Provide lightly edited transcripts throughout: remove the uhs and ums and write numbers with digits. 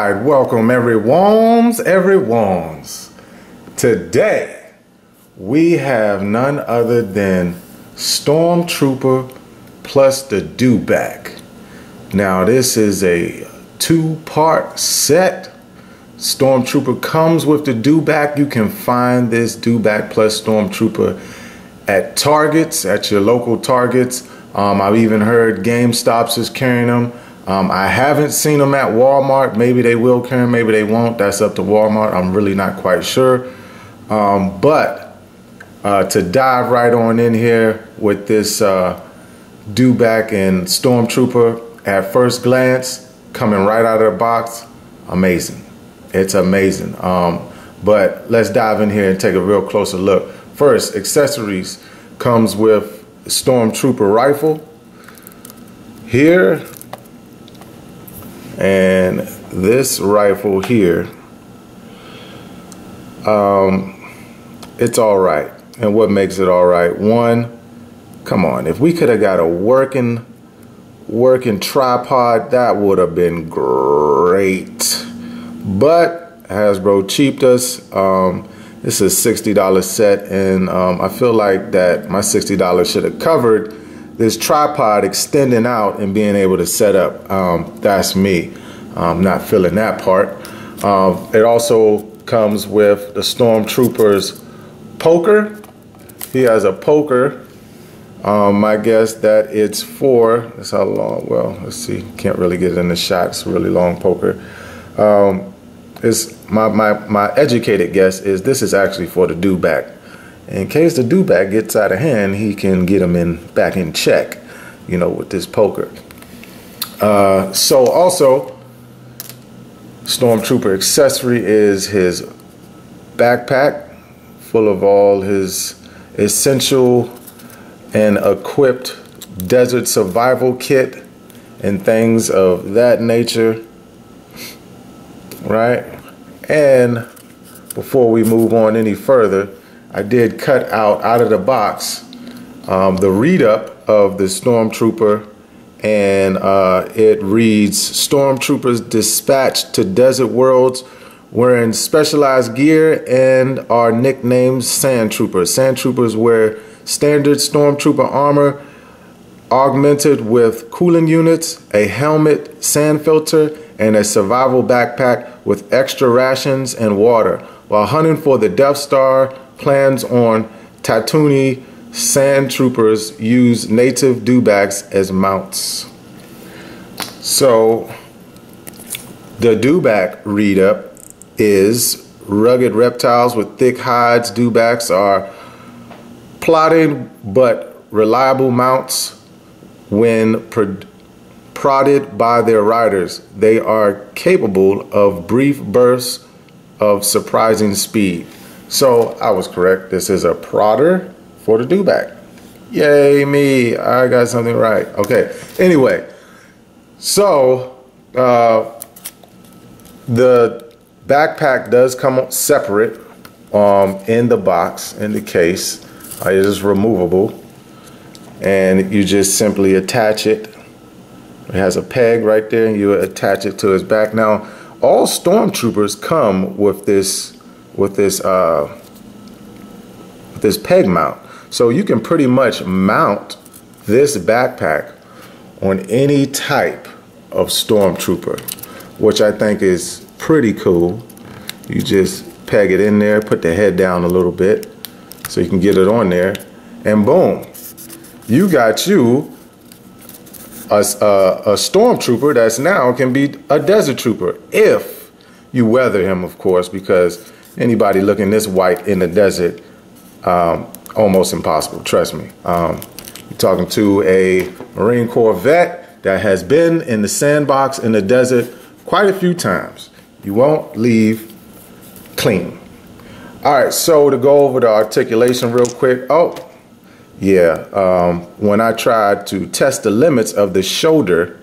Alright, welcome everyone's. Today, we have none other than Stormtrooper plus the Dewback. Now, this is a two-part set. Stormtrooper comes with the Dewback. You can find this Dewback plus Stormtrooper at Targets, at your local Targets. I've even heard GameStops is carrying them. I haven't seen them at Walmart. Maybe they will carry them, maybe they won't. That's up to Walmart. I'm really not quite sure. But to dive right on in here with this Dewback and Stormtrooper, at first glance, coming right out of the box, amazing. It's amazing. But let's dive in here and take a real closer look. First, accessories comes with Stormtrooper rifle here. And this rifle here, it's all right. And what makes it all right? One, come on, if we could have got a working tripod, that would have been great. But Hasbro cheaped us. This is a $60 set, and I feel like that my $60 should have covered this tripod extending out and being able to set up. That's me. I'm not feeling that part. It also comes with the Stormtrooper's poker. He has a poker. I guess that it's for, that's how long, well, let's see, can't really get it in the shot. It's a really long poker. It's my educated guess is this is actually for the Dewback. In case the Dewback gets out of hand, he can get him back in check, you know, with this poker. So also, Stormtrooper accessory is his backpack full of all his essential and equipped desert survival kit and things of that nature, right? And before we move on any further, I did cut out of the box the read-up of the Stormtrooper, and it reads, Stormtroopers dispatched to desert worlds wearing specialized gear and are nicknamed Sandtroopers. Sandtroopers wear standard Stormtrooper armor augmented with cooling units, a helmet, sand filter, and a survival backpack with extra rations and water. While hunting for the Death Star, plans on Tatooine, Sandtroopers use native Dewbacks as mounts. So the Dewback read-up is rugged reptiles with thick hides. Dewbacks are plodding but reliable mounts when prodded by their riders. They are capable of brief bursts of surprising speed. So I was correct. This is a prodder for the Dewback. Yay me, I got something right. Okay, anyway, so the backpack does come separate in the box, in the case. It is removable, and you just simply attach it. It has a peg right there, and you attach it to his back. Now, all Stormtroopers come with this peg mount, so you can pretty much mount this backpack on any type of Stormtrooper, which I think is pretty cool. You just peg it in there, put the head down a little bit so you can get it on there, and boom, you got you a Stormtrooper that's now can be a Desert Trooper if you weather him, of course, because anybody looking this white in the desert, almost impossible, trust me. You're talking to a Marine Corps vet that has been in the sandbox in the desert quite a few times. You won't leave clean. All right, so to go over the articulation real quick. Oh, yeah, when I tried to test the limits of the shoulder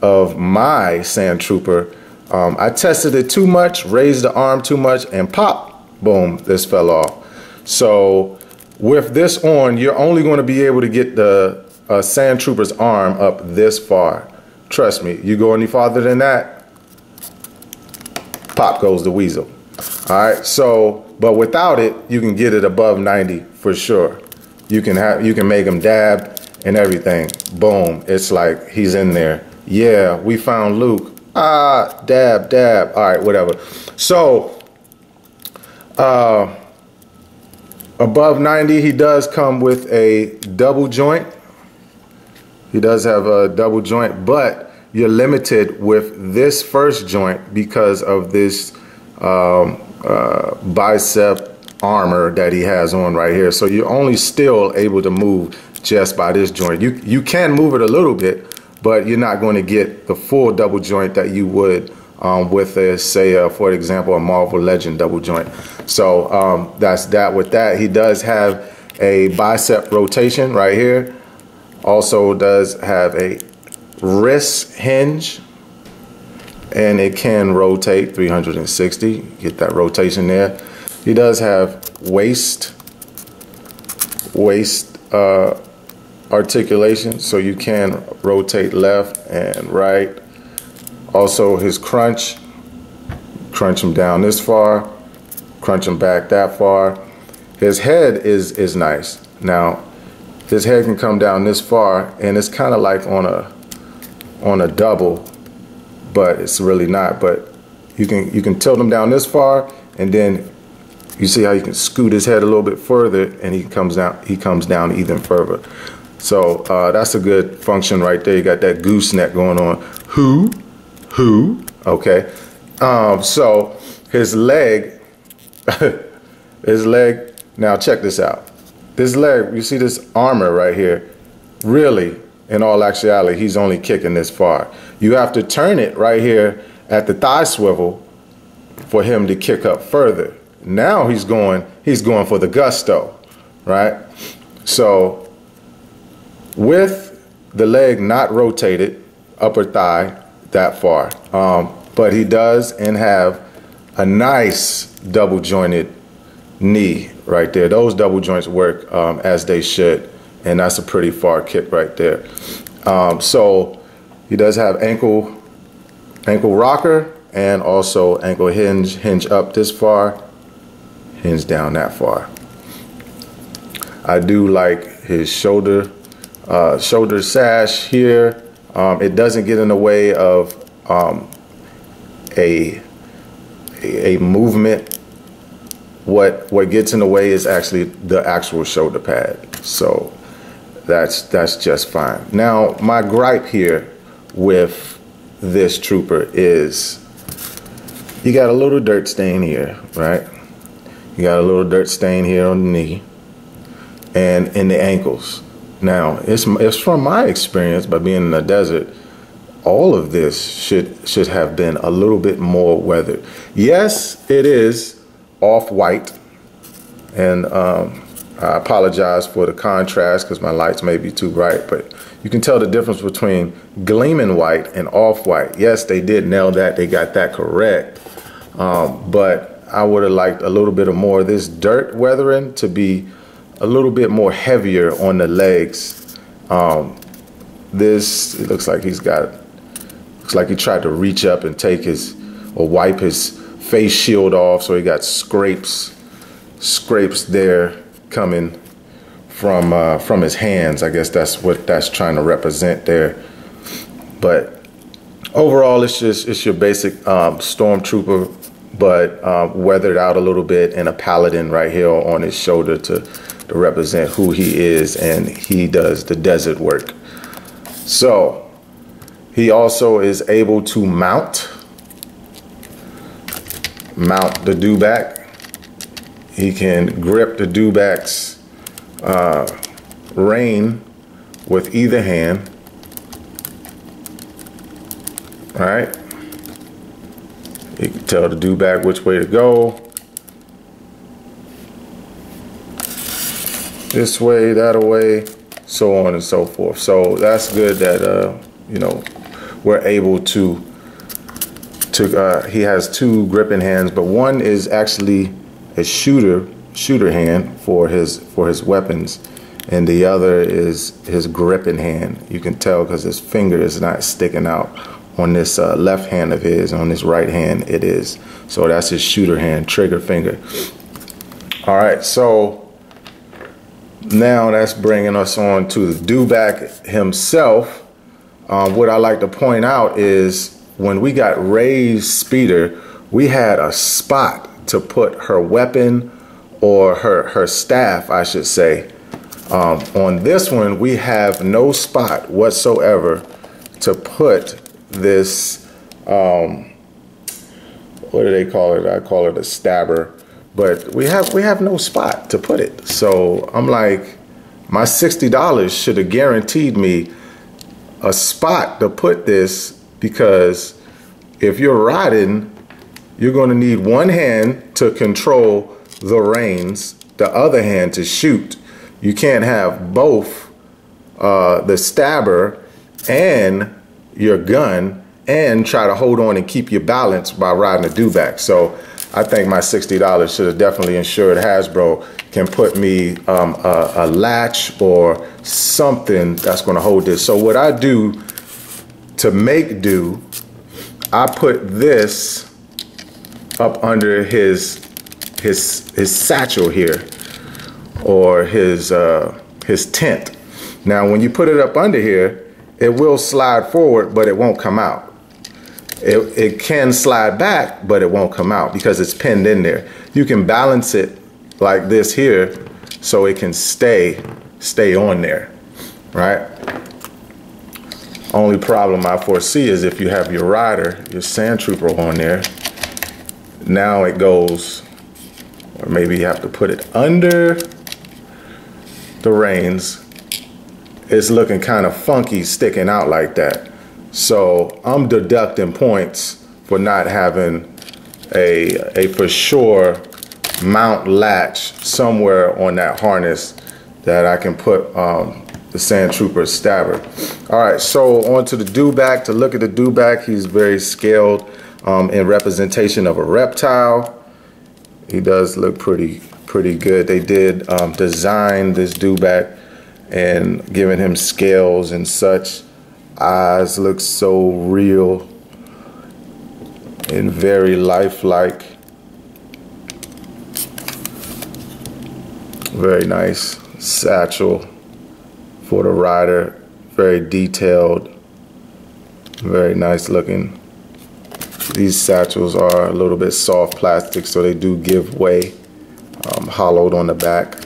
of my Sandtrooper, I tested it too much, raised the arm too much, and pop, boom, this fell off. So with this on, you're only going to be able to get the Sandtrooper's arm up this far. Trust me, you go any farther than that, pop goes the weasel. All right, so, but without it, you can get it above 90 for sure. You can make him dab and everything. Boom, it's like he's in there. Yeah, we found Luke. Ah, dab, dab. All right, whatever. So, above 90, he does come with a double joint. He does have a double joint, but you're limited with this first joint because of this bicep armor that he has on right here. So you're only still able to move just by this joint. You can move it a little bit, but you're not going to get the full double joint that you would with a, say, for example, a Marvel Legend double joint. So that's that. With that, he does have a bicep rotation right here. Also does have a wrist hinge, and it can rotate 360. Get that rotation there. He does have waist articulation, so you can rotate left and right. Also his crunch him down this far, crunch him back that far. His head is nice. Now his head can come down this far, and it's kind of like on a double, but it's really not. But you can tilt him down this far, and then you see how you can scoot his head a little bit further, and he comes down even further. So that's a good function right there. You got that gooseneck going on. Who? Okay. So his leg, now check this out. This leg, you see this armor right here, really, in all actuality, he's only kicking this far. You have to turn it right here at the thigh swivel for him to kick up further. Now he's going for the gusto, right? So with the leg not rotated, upper thigh that far, but he does and have a nice double jointed knee right there. Those double joints work as they should, and that's a pretty far kick right there. So he does have ankle rocker, and also ankle hinge up this far, hinge down that far. I do like his shoulder sash here. It doesn't get in the way of a movement. What gets in the way is actually the actual shoulder pad. So that's just fine. Now my gripe here with this trooper is you got a little dirt stain here, right? You got a little dirt stain here on the knee and in the ankles. Now it's from my experience by being in the desert, all of this should have been a little bit more weathered. Yes, it is off-white, and I apologize for the contrast because my lights may be too bright, but you can tell the difference between gleaming white and off-white. Yes, they did nail that. They got that correct. But I would have liked a little bit of more of this dirt weathering to be a little bit more heavier on the legs. This, it looks like he tried to reach up and take or wipe his face shield off, so he got scrapes there coming from his hands. I guess that's what that's trying to represent there. But overall, it's your basic stormtrooper, but weathered out a little bit, and a paladin right here on his shoulder to represent who he is, and he does the desert work. So he also is able to mount the Dewback. He can grip the Dewback's rein with either hand. All right. You can tell the Dewback which way to go. This way, that way, so on and so forth. So that's good that you know, we're able to he has two gripping hands, but one is actually a shooter hand for his weapons, and the other is his gripping hand. You can tell because his finger is not sticking out on this left hand of his. On this right hand it is. So that's his shooter hand, trigger finger. All right, so now that's bringing us on to the Dewback himself. What I like to point out is when we got Ray's speeder, we had a spot to put her weapon, or her staff, I should say. On this one, we have no spot whatsoever to put this, what do they call it? I call it a stabber, but we have no spot to put it. So I'm like, my $60 should have guaranteed me a spot to put this, because if you're riding, you're going to need one hand to control the reins, the other hand to shoot. You can't have both the stabber and your gun and try to hold on and keep your balance by riding a Dewback. So I think my $60 should have definitely ensured Hasbro can put me a latch or something that's going to hold this. So what I do to make do, I put this up under his satchel here, or his tent. Now when you put it up under here, it will slide forward, but it won't come out. It can slide back, but it won't come out because it's pinned in there. You can balance it like this here so it can stay on there, right? Only problem I foresee is if you have your rider, your Sandtrooper on there, now it goes, or maybe you have to put it under the reins. It's looking kind of funky sticking out like that. So I'm deducting points for not having a for sure mount latch somewhere on that harness that I can put the Sandtrooper stabber. All right, so on to the Dewback. To look at the Dewback, he's very scaled in representation of a reptile. He does look pretty good. They did design this Dewback and giving him scales and such. Eyes look so real and very lifelike. Very nice satchel for the rider. Very detailed. Very nice looking. These satchels are a little bit soft plastic, so they do give way. Hollowed on the back.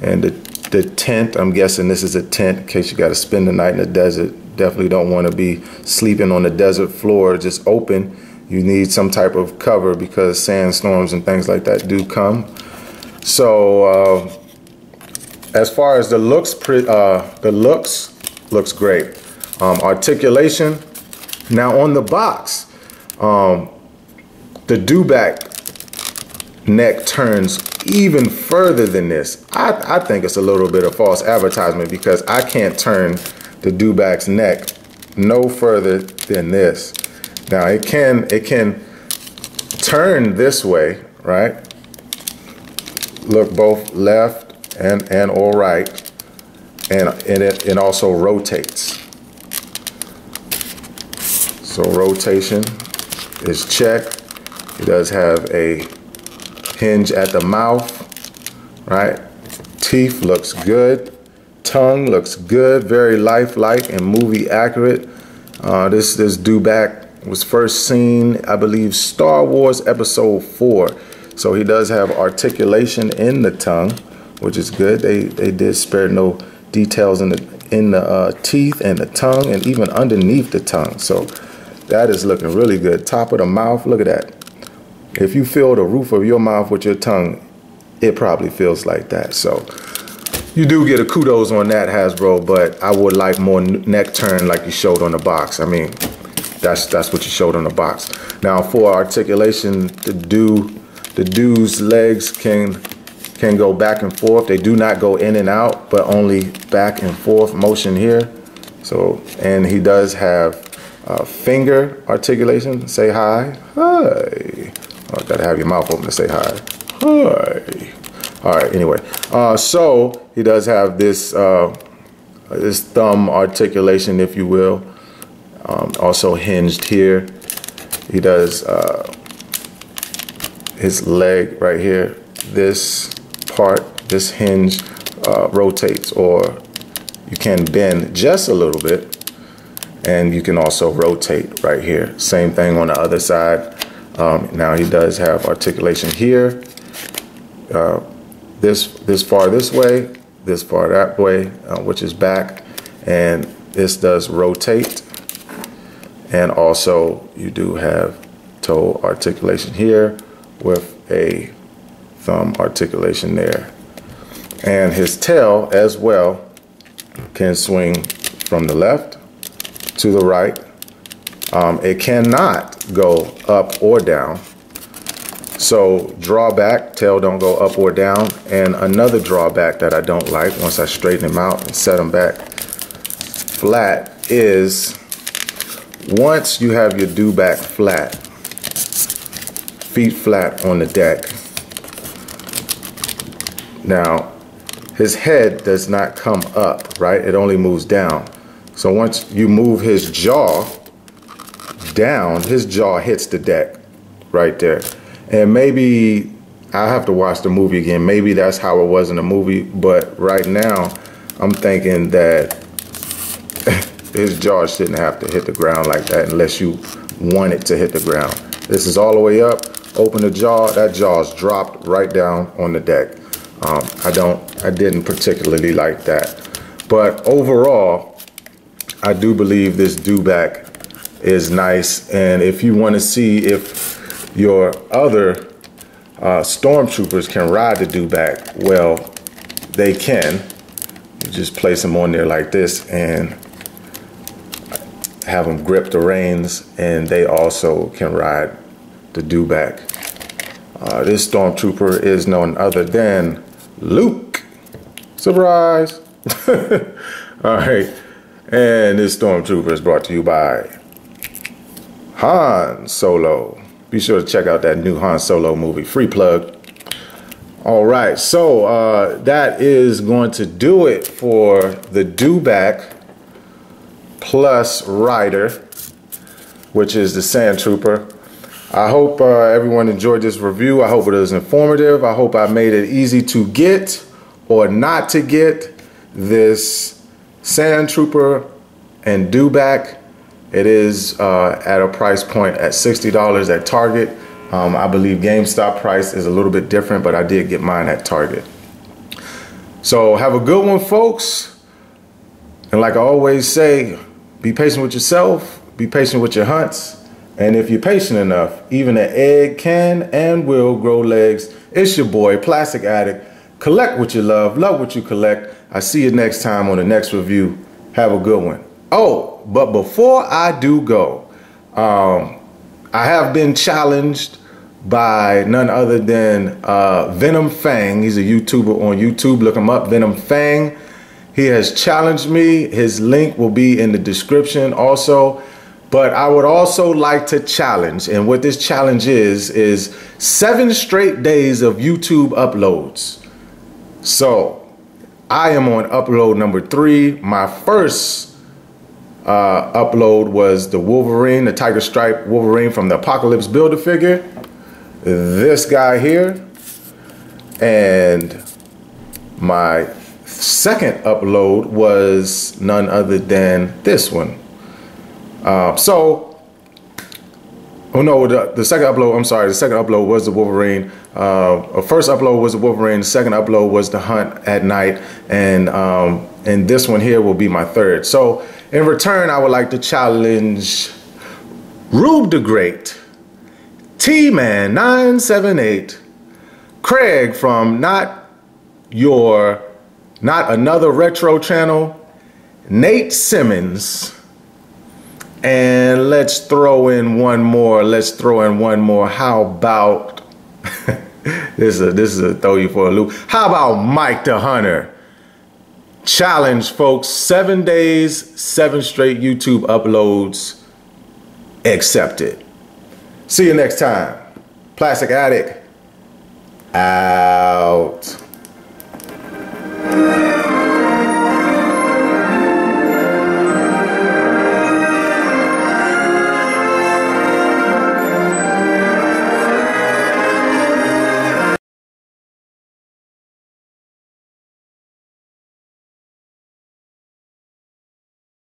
And the tent, I'm guessing this is a tent in case you got to spend the night in the desert. Definitely don't want to be sleeping on the desert floor just open. You need some type of cover because sandstorms and things like that do come. So as far as the looks, looks great. Articulation. Now on the box, the Dewback neck turns even further than this. I think it's a little bit of false advertisement because I can't turn the Dewback's neck no further than this. Now it can turn this way, right? Look both left and or right, and it also rotates. So rotation is checked. It does have a hinge at the mouth, right? Teeth looks good. Tongue looks good. Very lifelike and movie accurate. This Dewback was first seen, I believe, Star Wars Episode 4. So he does have articulation in the tongue, which is good. They did spare no details in the teeth and the tongue and even underneath the tongue. So that is looking really good. Top of the mouth, look at that. If you feel the roof of your mouth with your tongue, it probably feels like that. So you do get a kudos on that, Hasbro, but I would like more neck turn like you showed on the box. I mean, that's what you showed on the box. Now for articulation, the Dew's legs can go back and forth. They do not go in and out, but only back and forth motion here. So, and he does have finger articulation. Say hi. Hi. Oh, gotta have your mouth open to say hi. Hi. All right, anyway. So he does have this this thumb articulation, if you will. Also hinged here. He does his leg right here. This part, this hinge rotates, or you can bend just a little bit, and you can also rotate right here. Same thing on the other side. Now he does have articulation here. This far this way, this far that way, which is back, and this does rotate. And also you do have toe articulation here with a thumb articulation there. And his tail as well can swing from the left to the right. It cannot go up or down. So drawback, tail don't go up or down. And another drawback that I don't like, once I straighten him out and set him back flat, is once you have your Dewback flat, feet flat on the deck, now his head does not come up, right? It only moves down. So once you move his jaw down, his jaw hits the deck right there. And maybe I have to watch the movie again. Maybe that's how it was in the movie, but right now I'm thinking that his jaw shouldn't have to hit the ground like that unless you want it to hit the ground. This is all the way up. Open the jaw. That jaw's dropped right down on the deck. I didn't particularly like that. But overall, I do believe this Dewback is nice. And if you want to see if your other stormtroopers can ride the Dewback, well, they can. You just place them on there like this and have them grip the reins, and they also can ride the Dewback. This stormtrooper is none other than Luke. Surprise! All right, and this stormtrooper is brought to you by Han Solo. Be sure to check out that new Han Solo movie. Free plug. All right, so that is going to do it for the Dewback plus rider, which is the Sandtrooper. I hope everyone enjoyed this review. I hope it was informative. I hope I made it easy to get or not to get this Sandtrooper and Dewback. It is at a price point at $60 at Target. I believe GameStop price is a little bit different, but I did get mine at Target. So have a good one, folks. And like I always say, be patient with yourself, be patient with your hunts. And if you're patient enough, even an egg can and will grow legs. It's your boy, Plastic Addict. Collect what you love what you collect. I see you next time on the next review. Have a good one. Oh, but before I do go, I have been challenged by none other than Venom Fang. He's a YouTuber on YouTube. Look him up, Venom Fang. He has challenged me. His link will be in the description also. But I would also like to challenge, and what this challenge is 7 straight days of YouTube uploads. So I am on upload number 3. My first upload was the Wolverine, the Tiger Stripe Wolverine from the Apocalypse Build-A-Figure. This guy here. And my second upload was none other than this one. The second upload, I'm sorry, the second upload was the Wolverine. First upload was the Wolverine, the second upload was the Hunt at Night, and this one here will be my third. So in return, I would like to challenge Rube the Great, T-Man 978, Craig from Not Another Retro Channel, Nate Simmons, and let's throw in one more. How about this is a throw you for a loop. How about Mike the Hunter? Challenge, folks. 7 days, 7 straight YouTube uploads. Accepted. See you next time. Plastic Addict out.